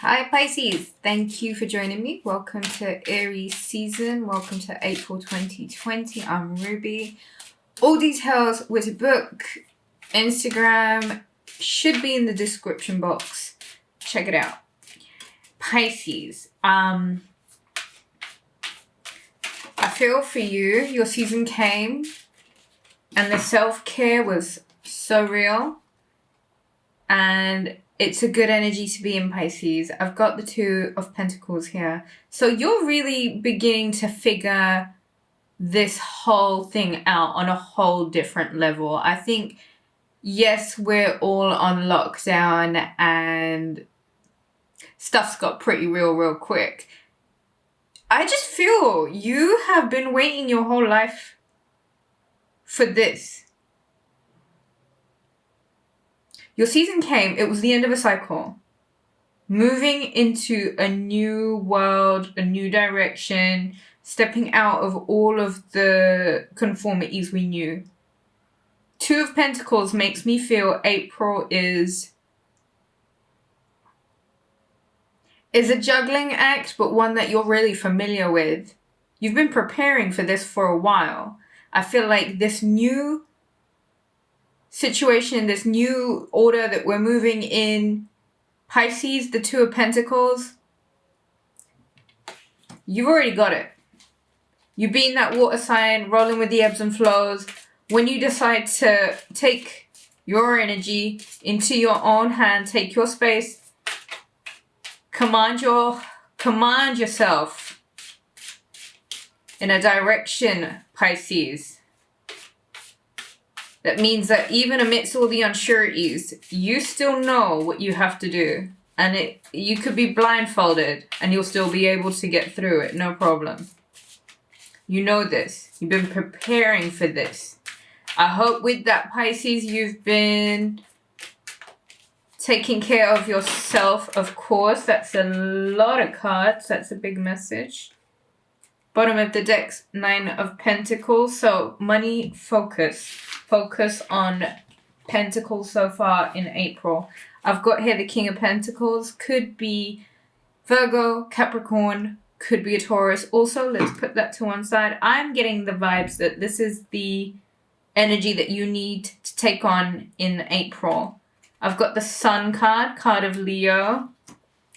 Hi Pisces, thank you for joining me. Welcome to Aries season. Welcome to April 2020. I'm Ruby. All details with the book, Instagram should be in the description box. Check it out. Pisces, I feel for you. Your season came and the self-care was so real. And it's a good energy to be in, Pisces. I've got the Two of Pentacles here. So you're really beginning to figure this whole thing out on a whole different level. I think, yes, we're all on lockdown and stuff's got pretty real quick. I just feel you have been waiting your whole life for this. Your season came, it was the end of a cycle. Moving into a new world, a new direction, stepping out of all of the conformities we knew. Two of Pentacles makes me feel April is a juggling act, but one that you're really familiar with. You've been preparing for this for a while. I feel like this new situation, this new order that we're moving in, Pisces, the Two of Pentacles, you've already got it. You've been that water sign, rolling with the ebbs and flows. When you decide to take your energy into your own hand, take your space, command yourself in a direction, Pisces. That means that even amidst all the unsureties, you still know what you have to do. And you could be blindfolded and you'll still be able to get through it, no problem. You know this. You've been preparing for this. I hope with that, Pisces, you've been taking care of yourself, of course. That's a lot of cards. That's a big message. Bottom of the deck's Nine of Pentacles. So money, focus. Focus on Pentacles so far in April. I've got here the King of Pentacles. Could be Virgo, Capricorn, could be a Taurus. Also, let's put that to one side. I'm getting the vibes that this is the energy that you need to take on in April. I've got the Sun card of Leo.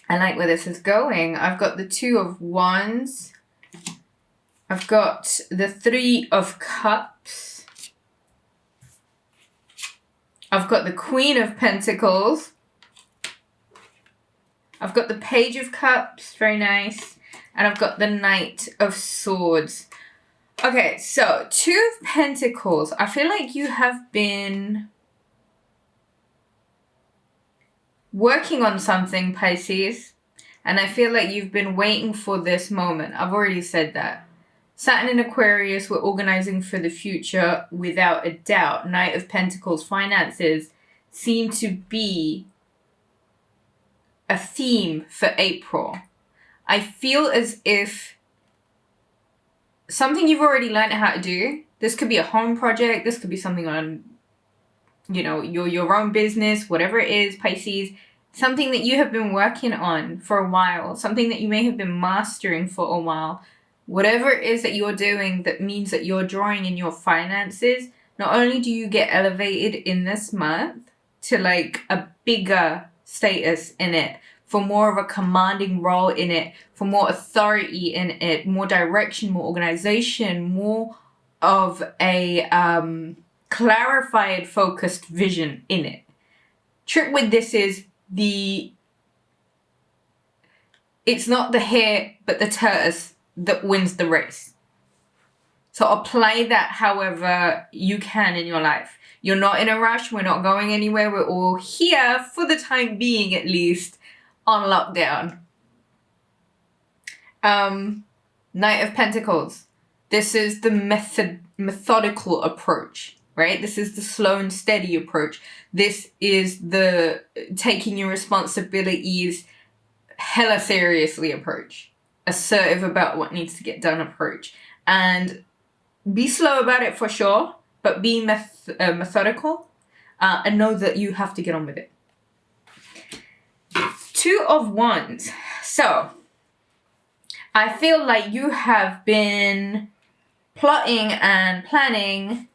I like where this is going. I've got the Two of Wands. I've got the Three of Cups. I've got the Queen of Pentacles. I've got the Page of Cups, very nice. And I've got the Knight of Swords. Okay, so Two of Pentacles. I feel like you have been working on something, Pisces. And I feel like you've been waiting for this moment. I've already said that. Saturn in Aquarius, we're organizing for the future without a doubt. Knight of Pentacles, finances seem to be a theme for April. I feel as if something you've already learned how to do. This could be a home project. This could be something on, your own business, whatever it is, Pisces. Something that you have been working on for a while. Something that you may have been mastering for a while. Whatever it is that you're doing that means that you're drawing in your finances, not only do you get elevated in this month to like a bigger status in it, for more of a commanding role in it, for more authority in it, more direction, more organization, more of a clarified, focused vision in it. Trick with this is it's not the hare but the tortoise that wins the race. So apply that however you can in your life. You're not in a rush. We're not going anywhere. We're all here for the time being, at least, on lockdown. Knight of Pentacles. This is the methodical approach, right? This is the slow and steady approach. This is the taking your responsibilities hella seriously approach. Assertive about what needs to get done approach. And be slow about it for sure, but be methodical and know that you have to get on with it. Two of Wands. So, I feel like you have been plotting and planning,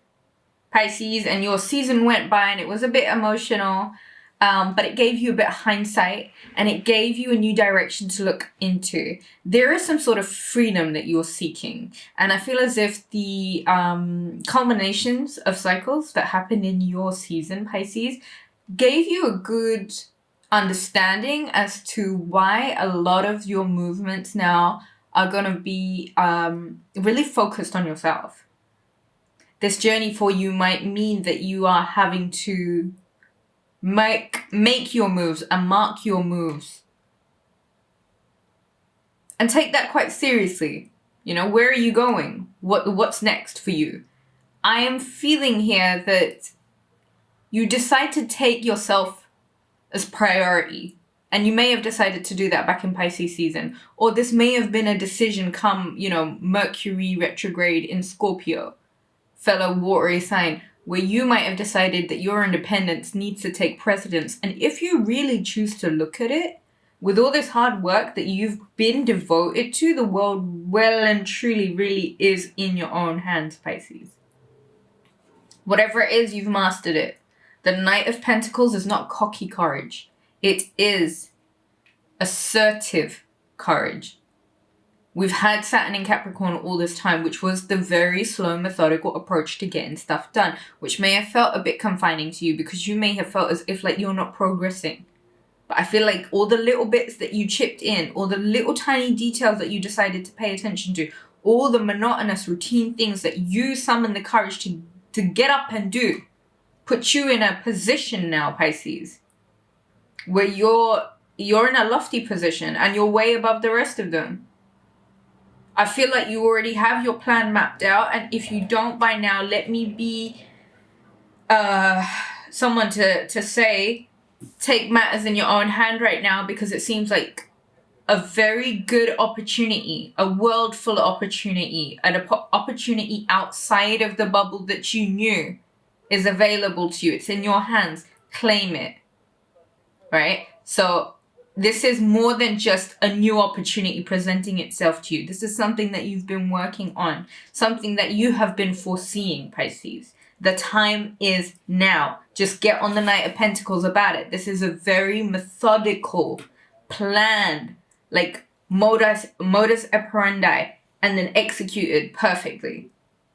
Pisces, and your season went by and it was a bit emotional, but it gave you a bit of hindsight and it gave you a new direction to look into. There is some sort of freedom that you're seeking, and I feel as if the culminations of cycles that happened in your season, Pisces, gave you a good understanding as to why a lot of your movements now are going to be really focused on yourself. This journey for you might mean that you are having to make your moves and mark your moves. And take that quite seriously. You know, where are you going? What's next for you? I am feeling here that you decide to take yourself as priority. And you may have decided to do that back in Pisces season. Or this may have been a decision come, you know, Mercury retrograde in Scorpio, fellow watery sign, where you might have decided that your independence needs to take precedence. And if you really choose to look at it, with all this hard work that you've been devoted to, the world well and truly really is in your own hands, Pisces. Whatever it is, you've mastered it. The Knight of Pentacles is not cocky courage. It is assertive courage. We've had Saturn in Capricorn all this time, which was the very slow, methodical approach to getting stuff done, which may have felt a bit confining to you because you may have felt as if like you're not progressing. But I feel like all the little bits that you chipped in, all the little tiny details that you decided to pay attention to, all the monotonous routine things that you summoned the courage to get up and do, put you in a position now, Pisces, where you're in a lofty position and you're way above the rest of them. I feel like you already have your plan mapped out, and if you don't by now, let me be someone to say, take matters in your own hand right now, because it seems like a very good opportunity, a world full of opportunity, an opportunity outside of the bubble that you knew is available to you. It's in your hands. Claim it, right? So this is more than just a new opportunity presenting itself to you. This is something that you've been working on, something that you have been foreseeing, Pisces. The time is now. Just get on the Knight of Pentacles about it. This is a very methodical, planned, like modus operandi, and then executed perfectly.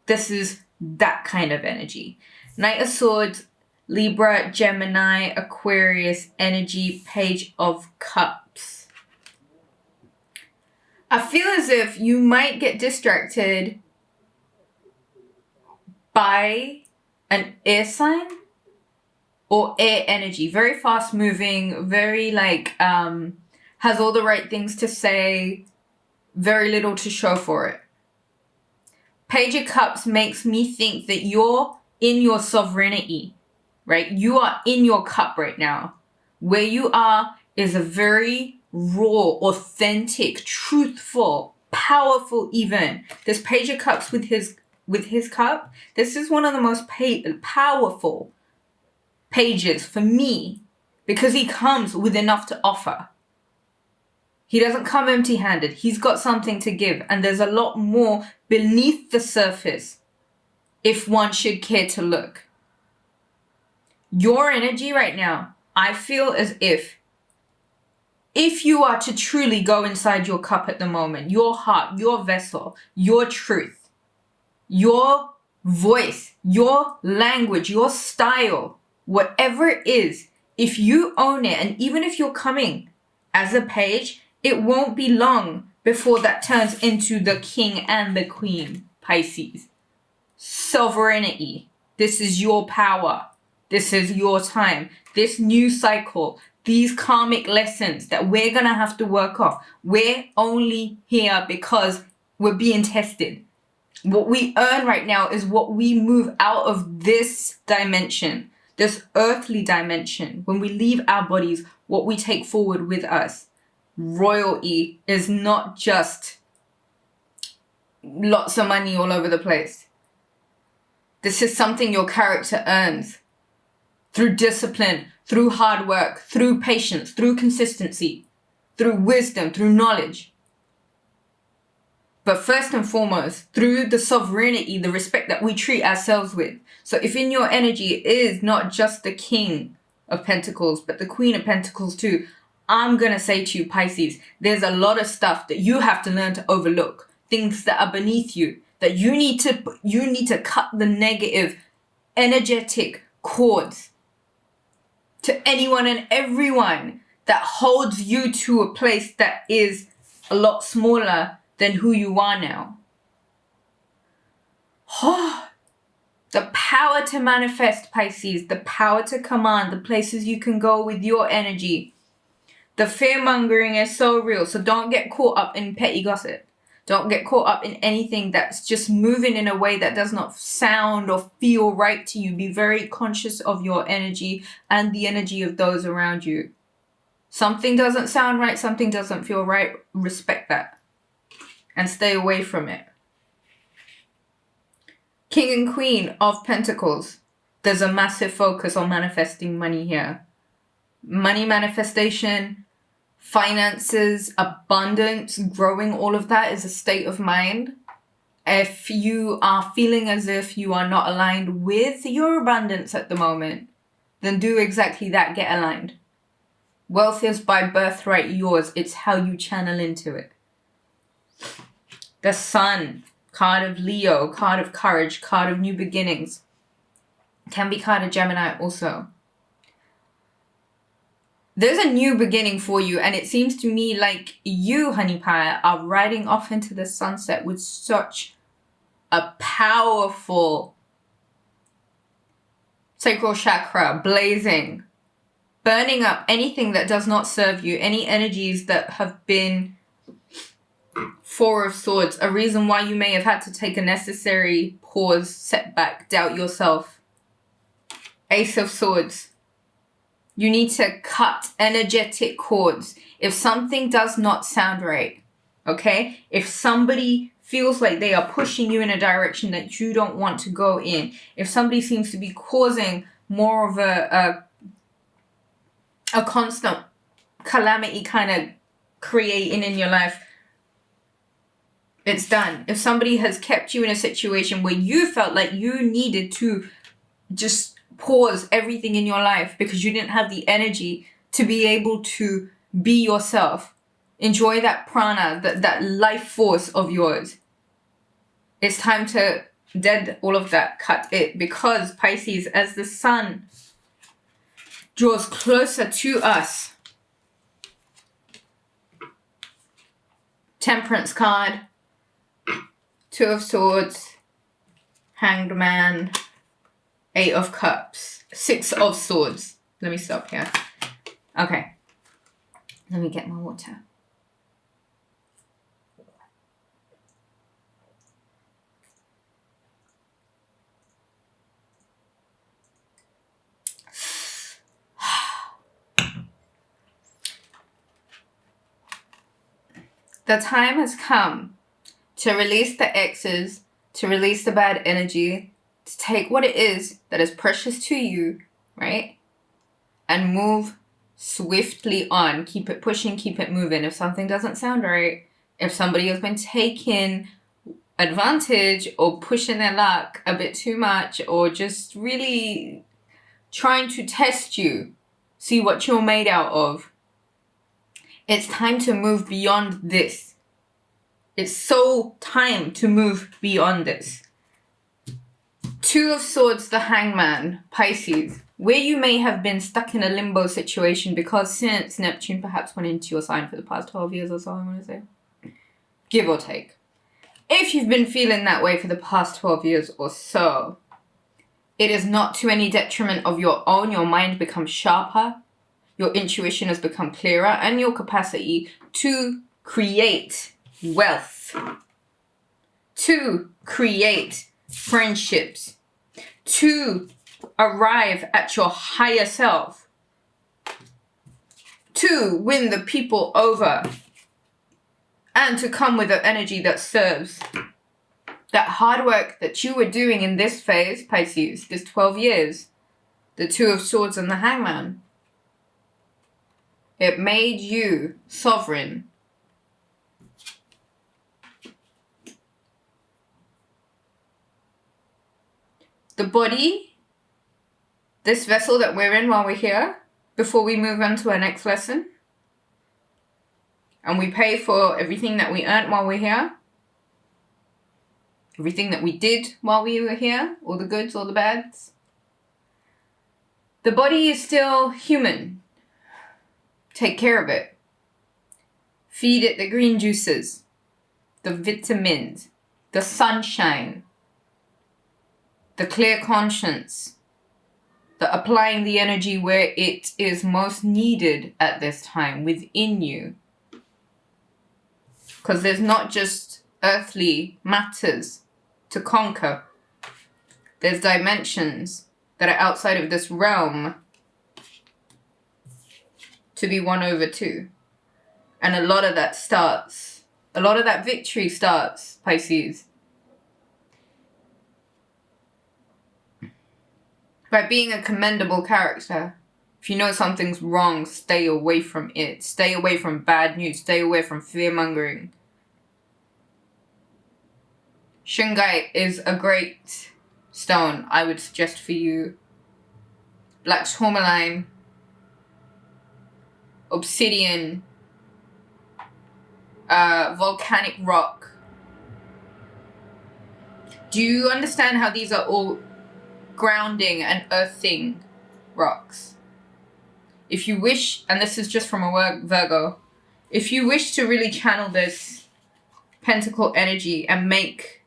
This is that kind of energy. Knight of Swords, Libra, Gemini, Aquarius energy, Page of Cups. I feel as if you might get distracted by an air sign or air energy. Very fast moving, very like, has all the right things to say, very little to show for it. Page of Cups makes me think that you're in your sovereignty, right? You are in your cup right now. Where you are is a very raw, authentic, truthful, powerful even. This Page of Cups with his cup, this is one of the most powerful pages for me, because he comes with enough to offer. He doesn't come empty-handed. He's got something to give, and there's a lot more beneath the surface if one should care to look. Your energy right now, I feel as if you are to truly go inside your cup at the moment, your heart, your vessel, your truth, your voice, your language, your style, whatever it is, if you own it, and even if you're coming as a page, it won't be long before that turns into the king and the queen, Pisces. Sovereignty. This is your power. This is your time. This new cycle, these karmic lessons that we're going to have to work off. We're only here because we're being tested. What we earn right now is what we move out of this dimension, this earthly dimension. When we leave our bodies, what we take forward with us. Royalty is not just lots of money all over the place. This is something your character earns through discipline, through hard work, through patience, through consistency. through wisdom, through knowledge. But first and foremost, through the sovereignty, the respect that we treat ourselves with. So if in your energy it is not just the King of Pentacles, but the Queen of Pentacles too, I'm going to say to you, Pisces, there's a lot of stuff that you have to learn to overlook. Things that are beneath you, that you need to cut the negative energetic cords to anyone and everyone that holds you to a place that is a lot smaller than who you are now. Oh, the power to manifest, Pisces, the power to command, the places you can go with your energy. The fear-mongering is so real, so don't get caught up in petty gossip. Don't get caught up in anything that's just moving in a way that does not sound or feel right to you. Be very conscious of your energy and the energy of those around you. Something doesn't sound right, something doesn't feel right. Respect that and stay away from it. King and Queen of Pentacles. There's a massive focus on manifesting money here. Money manifestation, finances, abundance, growing, all of that is a state of mind. If you are feeling as if you are not aligned with your abundance at the moment, then do exactly that. Get aligned. Wealth is by birthright yours. It's how you channel into it. The Sun, card of Leo, card of courage, card of new beginnings. Can be card of Gemini also. There's a new beginning for you, and it seems to me like you, honey pie, are riding off into the sunset with such a powerful sacral chakra blazing, burning up anything that does not serve you, any energies that have been Four of Swords, a reason why you may have had to take a necessary pause, setback, doubt yourself. Ace of Swords. You need to cut energetic cords. If something does not sound right, okay? If somebody feels like they are pushing you in a direction that you don't want to go in, if somebody seems to be causing more of a constant calamity kind of creating in your life, it's done. If somebody has kept you in a situation where you felt like you needed to just pause everything in your life because you didn't have the energy to be able to be yourself, enjoy that prana, that life force of yours, it's time to dead all of that, cut it. Because Pisces, as the sun draws closer to us, Temperance card, Two of Swords, Hanged Man, Eight of Cups, Six of Swords. Let me stop here. Okay. Let me get my water. The time has come to release the X's, to release the bad energy, to take what it is that is precious to you, right? And move swiftly on. Keep it pushing, keep it moving. If something doesn't sound right, if somebody has been taking advantage or pushing their luck a bit too much, or just really trying to test you, see what you're made out of, it's time to move beyond this. It's so time to move beyond this. Two of Swords, the Hangman, Pisces, where you may have been stuck in a limbo situation because since Neptune perhaps went into your sign for the past 12 years or so, I want to say. Give or take. If you've been feeling that way for the past 12 years or so, it is not to any detriment of your own. Your mind becomes sharper, your intuition has become clearer, and your capacity to create wealth, to create friendships, to arrive at your higher self, to win the people over, and to come with an energy that serves. That hard work that you were doing in this phase, Pisces, this 12 years, the Two of Swords and the Hangman, It made you sovereign. The body, this vessel that we're in while we're here, before we move on to our next lesson, and we pay for everything that we earned while we're here, everything that we did while we were here, all the goods, all the bads. The body is still human. Take care of it. Feed it the green juices, the vitamins, the sunshine, the clear conscience, the applying the energy where it is most needed at this time within you. Because there's not just earthly matters to conquer. There's dimensions that are outside of this realm to be won over too. And a lot of that victory starts, Pisces, by being a commendable character. If you know something's wrong, stay away from it. Stay away from bad news. Stay away from fear-mongering. Shungite is a great stone I would suggest for you. Black tourmaline, obsidian, volcanic rock. Do you understand how these are all grounding and earthing rocks? If you wish, and this is just from a Virgo, if you wish to really channel this pentacle energy and make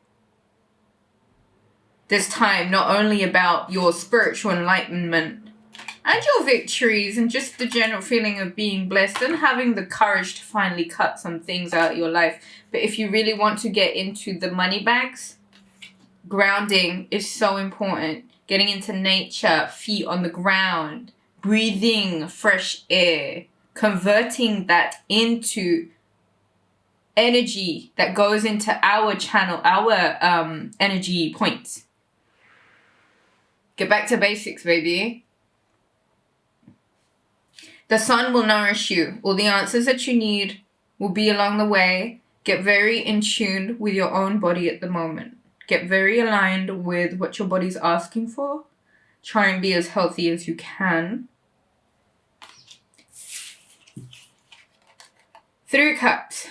this time not only about your spiritual enlightenment and your victories and just the general feeling of being blessed and having the courage to finally cut some things out of your life, but if you really want to get into the money bags, grounding is so important. Getting into nature, feet on the ground, breathing fresh air, converting that into energy that goes into our channel, our energy points. Get back to basics, baby. The sun will nourish you. All the answers that you need will be along the way. Get very in tune with your own body at the moment. Get very aligned with what your body's asking for. Try and be as healthy as you can. 3 of Cups.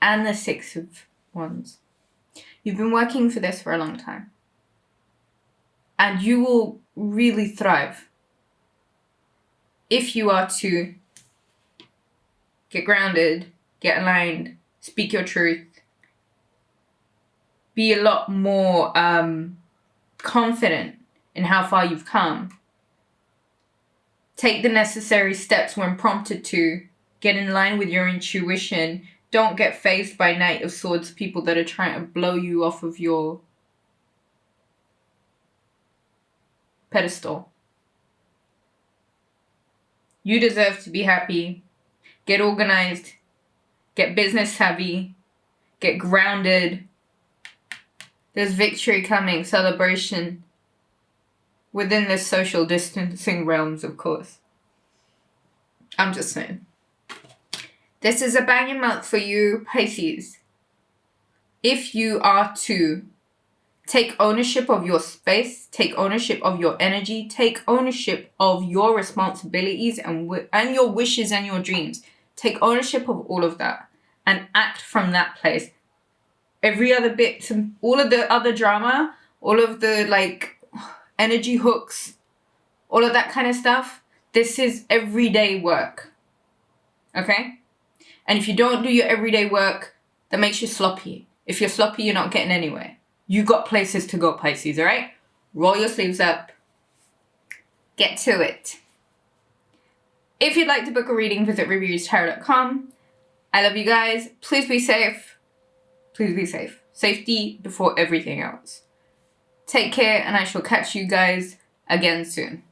And the 6 of Wands. You've been working for this for a long time. And you will really thrive if you are to get grounded, get aligned, speak your truth, be a lot more confident in how far you've come. Take the necessary steps when prompted to. Get in line with your intuition. Don't get faced by Knight of Swords people that are trying to blow you off of your pedestal. You deserve to be happy. Get organized. Get business savvy. Get grounded. There's victory coming, celebration. Within this social distancing realms, of course. I'm just saying. This is a banging month for you, Pisces. If you are to take ownership of your space, take ownership of your energy, take ownership of your responsibilities and your wishes and your dreams. Take ownership of all of that and act from that place. Every other bit, all of the other drama, all of the energy hooks, all of that kind of stuff, this is everyday work. Okay? And if you don't do your everyday work, that makes you sloppy. If you're sloppy, you're not getting anywhere. You got places to go, Pisces, alright? Roll your sleeves up. Get to it. If you'd like to book a reading, visit Rubyreadstarot.com. I love you guys. Please be safe. Please be safe. Safety before everything else. Take care, and I shall catch you guys again soon.